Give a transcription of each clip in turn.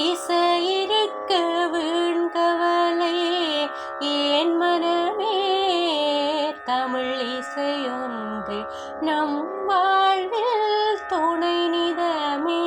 இசையிருக்க வீண்கவலை ஏன் மனமே, தமிழ் இசையொன்று நம் வாழ்வில் துணை நிதமே.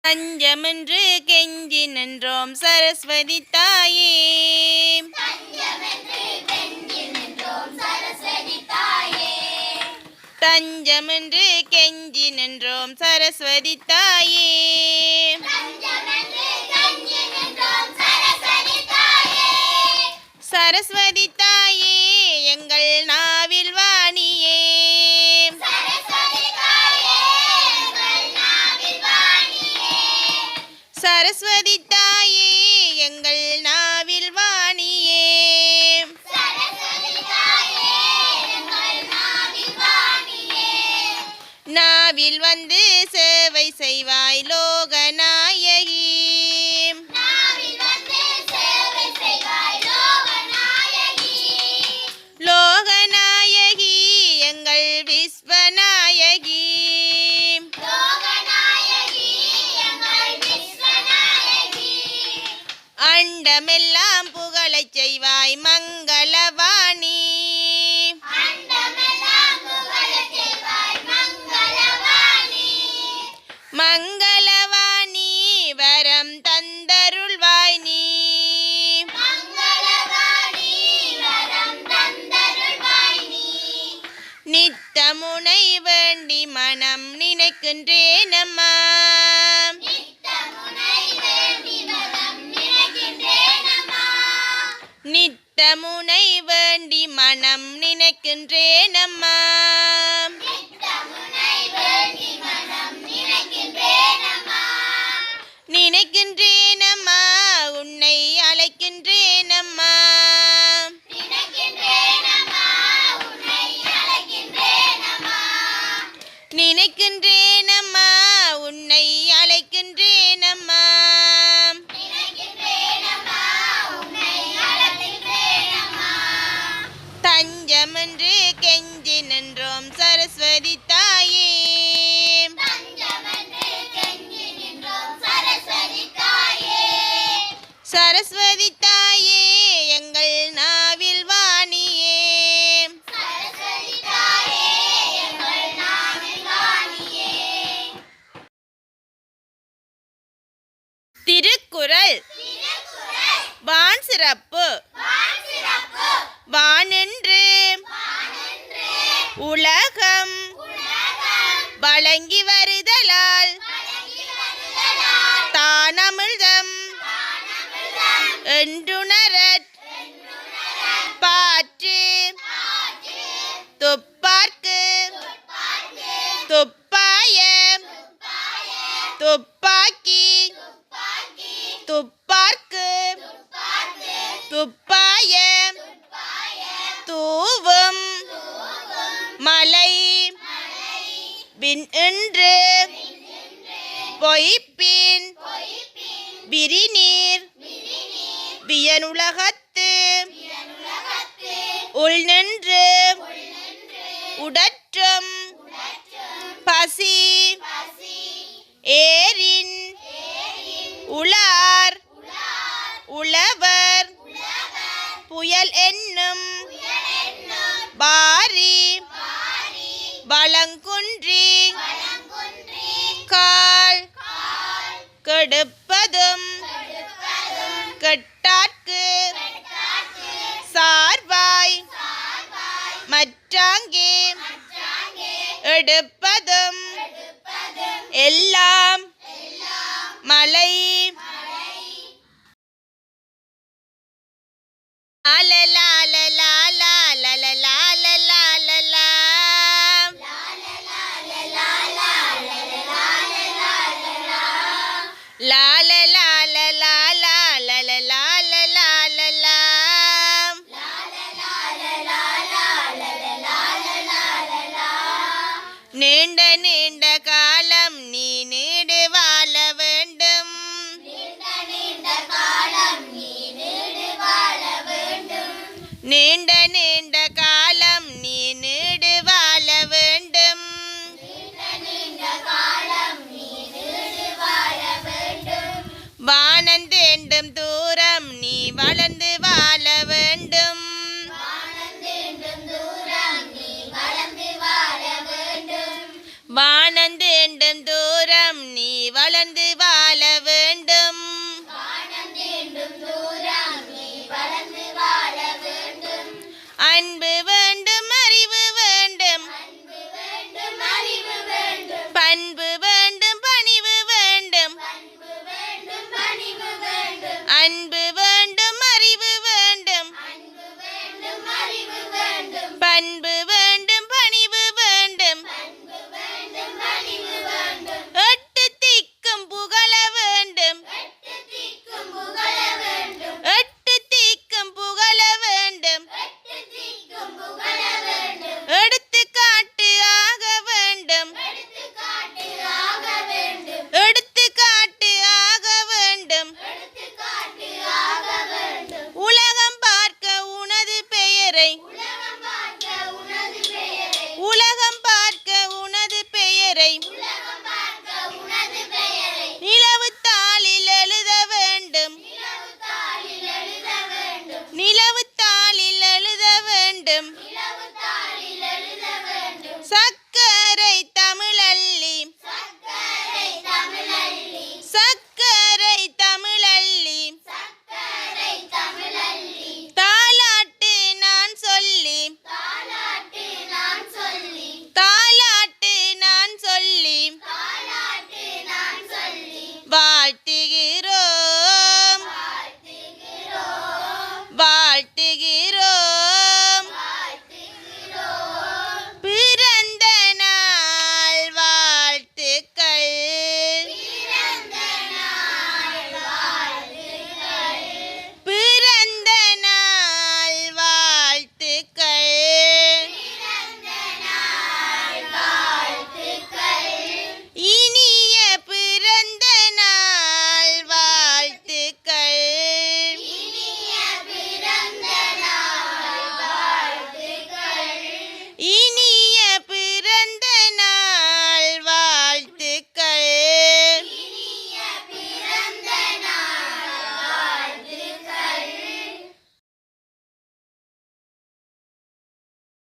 தஞ்சமென்று கெஞ்சி நின்றோம் சரஸ்வதி தாயே, தஞ்சமென்று கெஞ்சி நின்றோம் சரஸ்வதி தாயே, சரஸ்வதி தாயே எங்கள் நாவில் வாணியே, சரஸ்வதி தாயே எங்கள் நாவில் வாணியே, நாவில் வந்து சேவை செய்வாய் லோகநாயகி, லோகநாயகி எங்கள் விஸ்வநாயகி, அண்டமெல்லாம் புகழச் செய்வாய் மங்களவாணி, மங்களவாணி வரம் தந்தருள்வாய் நீ, நித்தமுனை வேண்டி மனம் நினைக்கின்றேனம்மா, நித்தமுனை வேண்டி மனம் நினைக்கின்றேனம்மா, நினைக்கின்றேனம்மா உன்னை அழைக்கின்றேனம்மா, நினைக்கின்றேனம்மா உன்னை அழைக்கின்றேனம்மா, தஞ்சமென்று கெஞ்சி நின்றோம் சரஸ்வதி தாயே, சரஸ்வதி தாயே எங்கள் நாவில் வாணியே. திருக்குறள். வான் சிறப்பு. வானென்று உலகம் வழங்கி வருதலால் தானமிழ்தம் என்றுணரற் பாற்று துப்பார்க்கு துப்பாய துப்பாக்கி துப்பார்க்கு துப்பாய தூவும் மலை விண் என்று பொய்ப்பின் விரிநீர் வியனுலகத்து உள் நின்று உடற்றும் பசி ஏரின் உளார் உழவர் புயல் என்னும் பாரி வளங்குன்றி கால் கெடுப்பதும் கெட்டார்க்கு சார்வாய் மற்றாங்கே எடுப்பதும் எல்லாம் மலை. நீண்ட நீண்ட காலம் நீ நீடு வாழ வேண்டும். நீண்ட நீண்ட காலம் நீ நீடு வாழ வேண்டும். வானந்தேண்டும் தூரம் நீ வளர்ந்து வாழ வேண்டும். வானந்தேண்டும் தூரம் நீ வளர்ந்து வாழ வேண்டும். அன்பு வேண்டும் அறிவு வேண்டும் பண்பு வேண்டும் பணிவு வேண்டும். அன்பு